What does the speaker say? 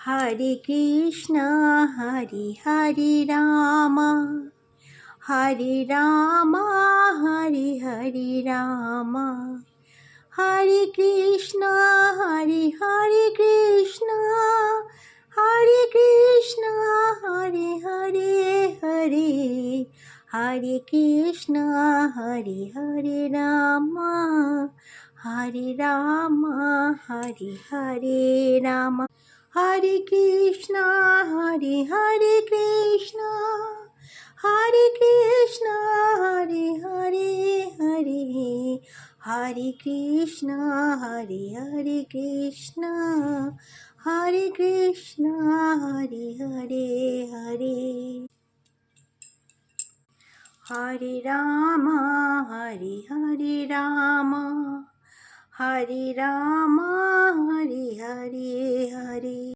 Hare Krishna Hare Hare Ram Hare Ram Hare Hare Ram Hare Krishna Hare Hare Krishna Hare Krishna Hare Hare Hare Hare Krishna Hare Hare Ram Hare Ram Hare Hare Ram Hare Krishna Hare Hare Krishna Hare Krishna Hare Hare Hare Hare Krishna Hare Hare Krishna Hare Krishna Hare Hare Hare Hare Ram Hare Hare Ram Hare Ram Hare Hare Hare.